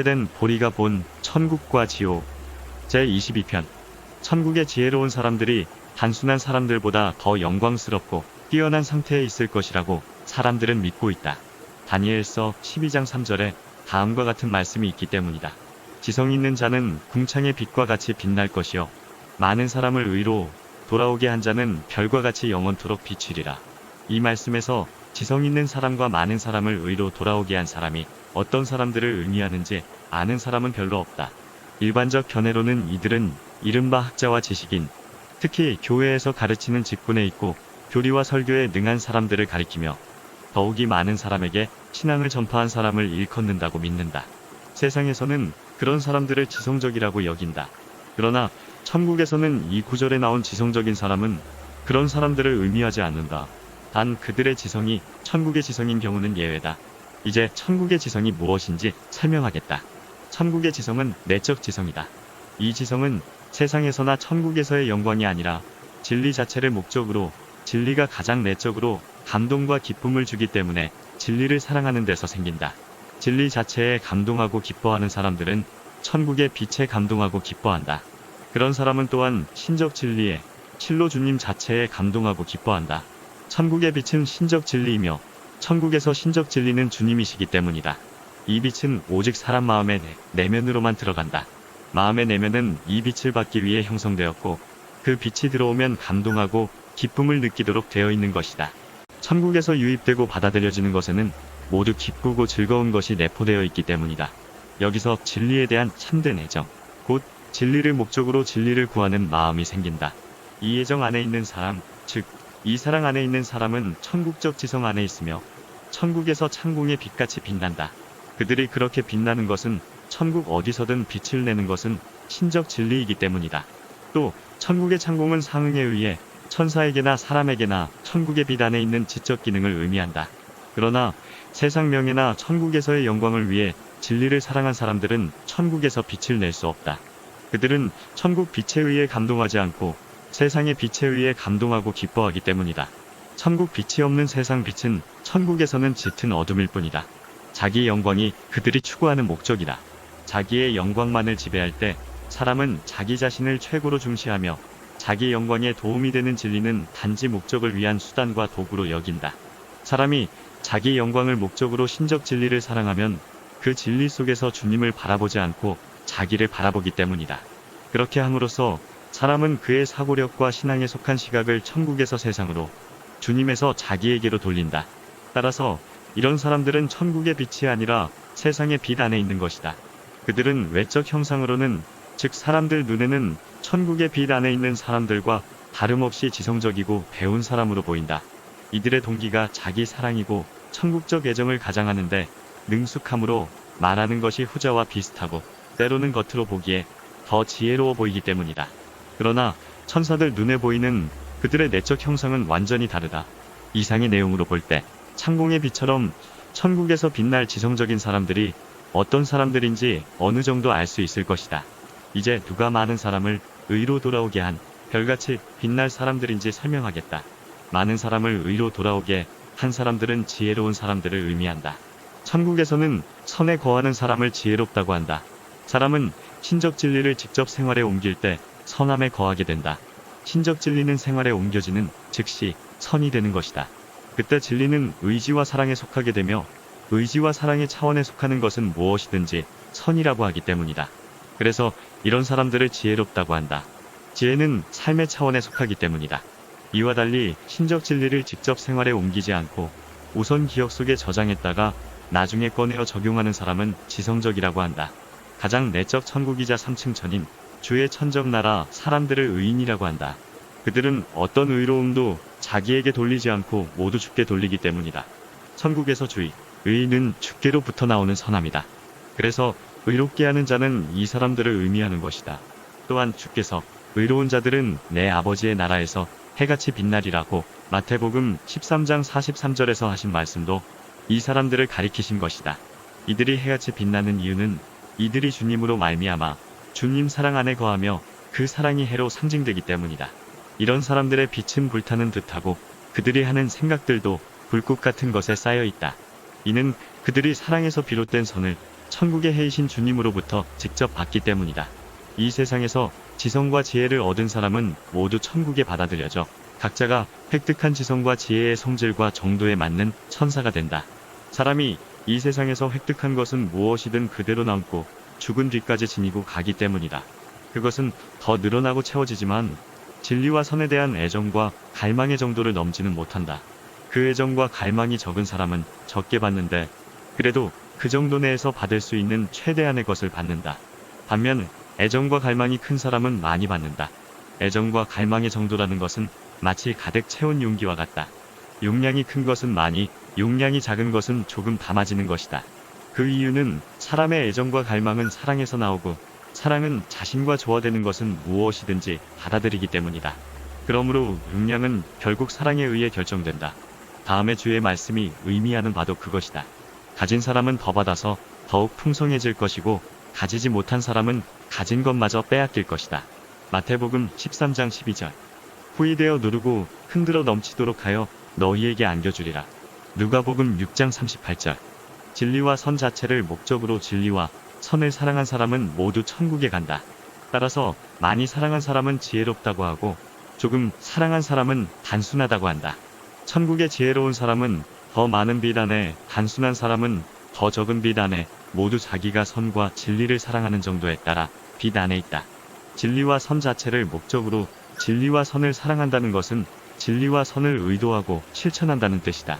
출제된 보리가 본 천국과 지옥 제22편. 천국의 지혜로운 사람들이 단순한 사람들보다 더 영광스럽고 뛰어난 상태에 있을 것이라고 사람들은 믿고 있다. 다니엘서 12장 3절에 다음과 같은 말씀이 있기 때문이다. 지성 있는 자는 궁창의 빛과 같이 빛날 것이요 많은 사람을 의로 돌아오게 한 자는 별과 같이 영원토록 비추리라. 이 말씀에서 지성 있는 사람과 많은 사람을 의로 돌아오게 한 사람이 어떤 사람들을 의미하는지 아는 사람은 별로 없다. 일반적 견해로는 이들은 이른바 학자와 지식인, 특히 교회에서 가르치는 직분에 있고 교리와 설교에 능한 사람들을 가리키며 더욱이 많은 사람에게 신앙을 전파한 사람을 일컫는다고 믿는다. 세상에서는 그런 사람들을 지성적이라고 여긴다. 그러나 천국에서는 이 구절에 나온 지성적인 사람은 그런 사람들을 의미하지 않는다. 단 그들의 지성이 천국의 지성인 경우는 예외다. 이제 천국의 지성이 무엇인지 설명하겠다. 천국의 지성은 내적 지성이다. 이 지성은 세상에서나 천국에서의 영광이 아니라 진리 자체를 목적으로, 진리가 가장 내적으로 감동과 기쁨을 주기 때문에 진리를 사랑하는 데서 생긴다. 진리 자체에 감동하고 기뻐하는 사람들은 천국의 빛에 감동하고 기뻐한다. 그런 사람은 또한 신적 진리에, 실로 주님 자체에 감동하고 기뻐한다. 천국의 빛은 신적 진리이며 천국에서 신적 진리는 주님이시기 때문이다. 이 빛은 오직 사람 마음의 내면으로만 들어간다. 마음의 내면은 이 빛을 받기 위해 형성되었고 그 빛이 들어오면 감동하고 기쁨을 느끼도록 되어 있는 것이다. 천국에서 유입되고 받아들여지는 것에는 모두 기쁘고 즐거운 것이 내포되어 있기 때문이다. 여기서 진리에 대한 참된 애정, 곧 진리를 목적으로 진리를 구하는 마음이 생긴다. 이 애정 안에 있는 사람, 즉 이 사랑 안에 있는 사람은 천국적 지성 안에 있으며 천국에서 창공의 빛같이 빛난다. 그들이 그렇게 빛나는 것은 천국 어디서든 빛을 내는 것은 신적 진리이기 때문이다. 또 천국의 창공은 상응에 의해 천사에게나 사람에게나 천국의 빛 안에 있는 지적 기능을 의미한다. 그러나 세상 명예나 천국에서의 영광을 위해 진리를 사랑한 사람들은 천국에서 빛을 낼 수 없다. 그들은 천국 빛에 의해 감동하지 않고 세상의 빛에 의해 감동하고 기뻐하기 때문이다. 천국 빛이 없는 세상 빛은 천국에서는 짙은 어둠일 뿐이다. 자기의 영광이 그들이 추구하는 목적이다. 자기의 영광만을 지배할 때 사람은 자기 자신을 최고로 중시하며 자기의 영광에 도움이 되는 진리는 단지 목적을 위한 수단과 도구로 여긴다. 사람이 자기의 영광을 목적으로 신적 진리를 사랑하면 그 진리 속에서 주님을 바라보지 않고 자기를 바라보기 때문이다. 그렇게 함으로써 사람은 그의 사고력과 신앙에 속한 시각을 천국에서 세상으로, 주님에서 자기에게로 돌린다. 따라서 이런 사람들은 천국의 빛이 아니라 세상의 빛 안에 있는 것이다. 그들은 외적 형상으로는, 즉 사람들 눈에는 천국의 빛 안에 있는 사람들과 다름없이 지성적이고 배운 사람으로 보인다. 이들의 동기가 자기 사랑이고 천국적 애정을 가장하는데 능숙함으로 말하는 것이 후자와 비슷하고 때로는 겉으로 보기에 더 지혜로워 보이기 때문이다. 그러나 천사들 눈에 보이는 그들의 내적 형상은 완전히 다르다. 이상의 내용으로 볼 때 창공의 빛처럼 천국에서 빛날 지성적인 사람들이 어떤 사람들인지 어느 정도 알 수 있을 것이다. 이제 누가 많은 사람을 의로 돌아오게 한 별같이 빛날 사람들인지 설명하겠다. 많은 사람을 의로 돌아오게 한 사람들은 지혜로운 사람들을 의미한다. 천국에서는 선에 거하는 사람을 지혜롭다고 한다. 사람은 신적 진리를 직접 생활에 옮길 때 선함에 거하게 된다. 신적 진리는 생활에 옮겨지는 즉시 선이 되는 것이다. 그때 진리는 의지와 사랑에 속하게 되며 의지와 사랑의 차원에 속하는 것은 무엇이든지 선이라고 하기 때문이다. 그래서 이런 사람들을 지혜롭다고 한다. 지혜는 삶의 차원에 속하기 때문이다. 이와 달리 신적 진리를 직접 생활에 옮기지 않고 우선 기억 속에 저장했다가 나중에 꺼내어 적용하는 사람은 지성적이라고 한다. 가장 내적 천국이자 3층 천인 주의 천적 나라 사람들을 의인이라고 한다. 그들은 어떤 의로움도 자기에게 돌리지 않고 모두 주께 돌리기 때문이다. 천국에서 주의, 의인은 주께로부터 나오는 선함이다. 그래서 의롭게 하는 자는 이 사람들을 의미하는 것이다. 또한 주께서 의로운 자들은 내 아버지의 나라에서 해같이 빛나리라고 마태복음 13장 43절에서 하신 말씀도 이 사람들을 가리키신 것이다. 이들이 해같이 빛나는 이유는 이들이 주님으로 말미암아 주님 사랑 안에 거하며 그 사랑이 해로 상징되기 때문이다. 이런 사람들의 빛은 불타는 듯하고 그들이 하는 생각들도 불꽃 같은 것에 쌓여 있다. 이는 그들이 사랑에서 비롯된 선을 천국의 해이신 주님으로부터 직접 받기 때문이다. 이 세상에서 지성과 지혜를 얻은 사람은 모두 천국에 받아들여져 각자가 획득한 지성과 지혜의 성질과 정도에 맞는 천사가 된다. 사람이 이 세상에서 획득한 것은 무엇이든 그대로 남고 죽은 뒤까지 지니고 가기 때문이다. 그것은 더 늘어나고 채워지지만 진리와 선에 대한 애정과 갈망의 정도를 넘지는 못한다. 그 애정과 갈망이 적은 사람은 적게 받는데 그래도 그 정도 내에서 받을 수 있는 최대한의 것을 받는다. 반면 애정과 갈망이 큰 사람은 많이 받는다. 애정과 갈망의 정도라는 것은 마치 가득 채운 용기와 같다. 용량이 큰 것은 많이, 용량이 작은 것은 조금 담아지는 것이다. 그 이유는 사람의 애정과 갈망은 사랑에서 나오고 사랑은 자신과 조화되는 것은 무엇이든지 받아들이기 때문이다. 그러므로 용량은 결국 사랑에 의해 결정된다. 다음의 주의 말씀이 의미하는 바도 그것이다. 가진 사람은 더 받아서 더욱 풍성해질 것이고 가지지 못한 사람은 가진 것마저 빼앗길 것이다. 마태복음 13장 12절. 후이되어 누르고 흔들어 넘치도록 하여 너희에게 안겨주리라. 누가복음 6장 38절. 진리와 선 자체를 목적으로 진리와 선을 사랑한 사람은 모두 천국에 간다. 따라서 많이 사랑한 사람은 지혜롭다고 하고 조금 사랑한 사람은 단순하다고 한다. 천국의 지혜로운 사람은 더 많은 빛 안에, 단순한 사람은 더 적은 빛 안에 모두 자기가 선과 진리를 사랑하는 정도에 따라 빛 안에 있다. 진리와 선 자체를 목적으로 진리와 선을 사랑한다는 것은 진리와 선을 의도하고 실천한다는 뜻이다.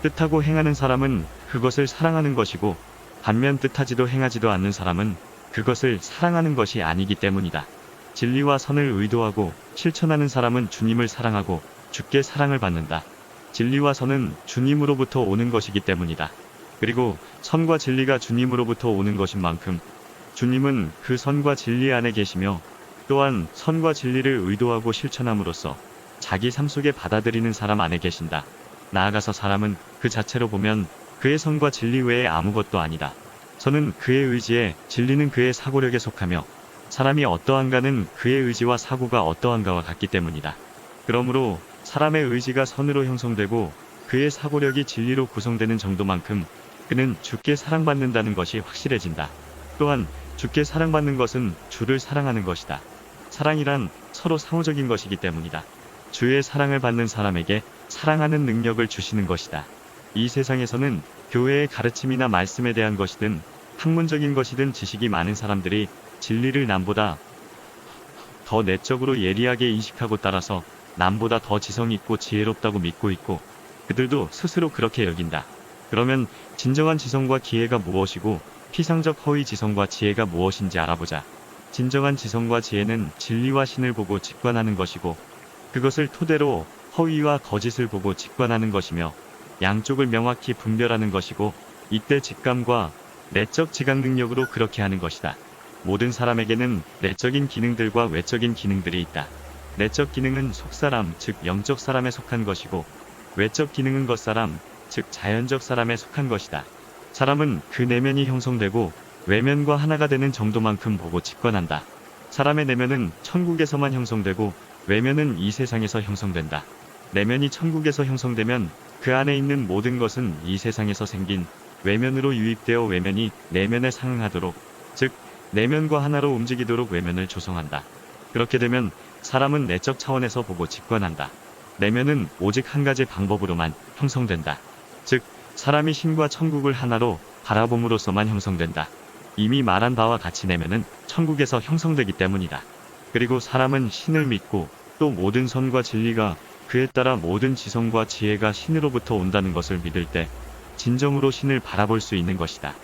뜻하고 행하는 사람은 그것을 사랑하는 것이고 반면 뜻하지도 행하지도 않는 사람은 그것을 사랑하는 것이 아니기 때문이다. 진리와 선을 의도하고 실천하는 사람은 주님을 사랑하고 주께 사랑을 받는다. 진리와 선은 주님으로부터 오는 것이기 때문이다. 그리고 선과 진리가 주님으로부터 오는 것인 만큼 주님은 그 선과 진리 안에 계시며 또한 선과 진리를 의도하고 실천함으로써 자기 삶 속에 받아들이는 사람 안에 계신다. 나아가서 사람은 그 자체로 보면 그의 선과 진리 외에 아무것도 아니다. 선은 그의 의지에, 진리는 그의 사고력에 속하며 사람이 어떠한가는 그의 의지와 사고가 어떠한가와 같기 때문이다. 그러므로 사람의 의지가 선으로 형성되고 그의 사고력이 진리로 구성되는 정도만큼 그는 주께 사랑받는다는 것이 확실해진다. 또한 주께 사랑받는 것은 주를 사랑하는 것이다. 사랑이란 서로 상호적인 것이기 때문이다. 주의 사랑을 받는 사람에게 사랑하는 능력을 주시는 것이다. 이 세상에서는 교회의 가르침이나 말씀에 대한 것이든 학문적인 것이든 지식이 많은 사람들이 진리를 남보다 더 내적으로 예리하게 인식하고 따라서 남보다 더 지성 있고 지혜롭다고 믿고 있고 그들도 스스로 그렇게 여긴다. 그러면 진정한 지성과 기회가 무엇이고 피상적 허위 지성과 지혜가 무엇인지 알아보자. 진정한 지성과 지혜는 진리와 신을 보고 직관하는 것이고 그것을 토대로 허위와 거짓을 보고 직관하는 것이며 양쪽을 명확히 분별하는 것이고 이때 직감과 내적 지각 능력으로 그렇게 하는 것이다. 모든 사람에게는 내적인 기능들과 외적인 기능들이 있다. 내적 기능은 속사람, 즉 영적 사람에 속한 것이고 외적 기능은 겉사람, 즉 자연적 사람에 속한 것이다. 사람은 그 내면이 형성되고 외면과 하나가 되는 정도만큼 보고 직관한다. 사람의 내면은 천국에서만 형성되고 외면은 이 세상에서 형성된다. 내면이 천국에서 형성되면 그 안에 있는 모든 것은 이 세상에서 생긴 외면으로 유입되어 외면이 내면에 상응하도록, 즉 내면과 하나로 움직이도록 외면을 조성한다. 그렇게 되면 사람은 내적 차원에서 보고 직관한다. 내면은 오직 한 가지 방법으로만 형성된다. 즉 사람이 신과 천국을 하나로 바라봄으로써만 형성된다. 이미 말한 바와 같이 내면은 천국에서 형성되기 때문이다. 그리고 사람은 신을 믿고 또 모든 선과 진리가 그에 따라 모든 지성과 지혜가 신으로부터 온다는 것을 믿을 때 진정으로 신을 바라볼 수 있는 것이다.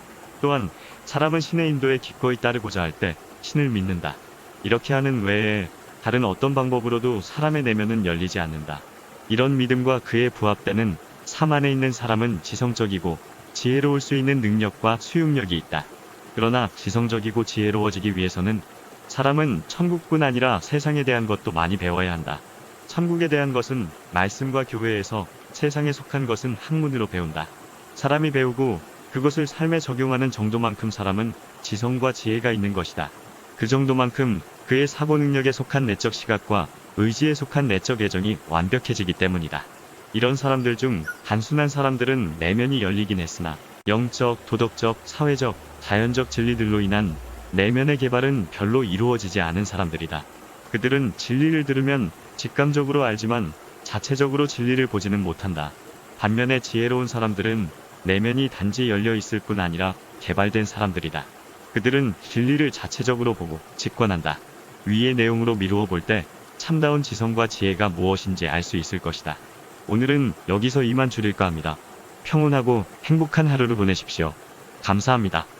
또한 사람은 신의 인도에 기꺼이 따르고자 할 때 신을 믿는다. 이렇게 하는 외에 다른 어떤 방법으로도 사람의 내면은 열리지 않는다. 이런 믿음과 그에 부합되는 삶 안에 있는 사람은 지성적이고 지혜로울 수 있는 능력과 수용력이 있다. 그러나 지성적이고 지혜로워지기 위해서는 사람은 천국뿐 아니라 세상에 대한 것도 많이 배워야 한다. 천국에 대한 것은 말씀과 교회에서, 세상에 속한 것은 학문으로 배운다. 사람이 배우고 그것을 삶에 적용하는 정도만큼 사람은 지성과 지혜가 있는 것이다. 그 정도만큼 그의 사고 능력에 속한 내적 시각과 의지에 속한 내적 애정이 완벽해지기 때문이다. 이런 사람들 중 단순한 사람들은 내면이 열리긴 했으나 영적, 도덕적, 사회적, 자연적 진리들로 인한 내면의 개발은 별로 이루어지지 않은 사람들이다. 그들은 진리를 들으면 직감적으로 알지만 자체적으로 진리를 보지는 못한다. 반면에 지혜로운 사람들은 내면이 단지 열려 있을 뿐 아니라 개발된 사람들이다. 그들은 진리를 자체적으로 보고 직관한다. 위의 내용으로 미루어 볼 때 참다운 지성과 지혜가 무엇인지 알 수 있을 것이다. 오늘은 여기서 이만 줄일까 합니다. 평온하고 행복한 하루를 보내십시오. 감사합니다.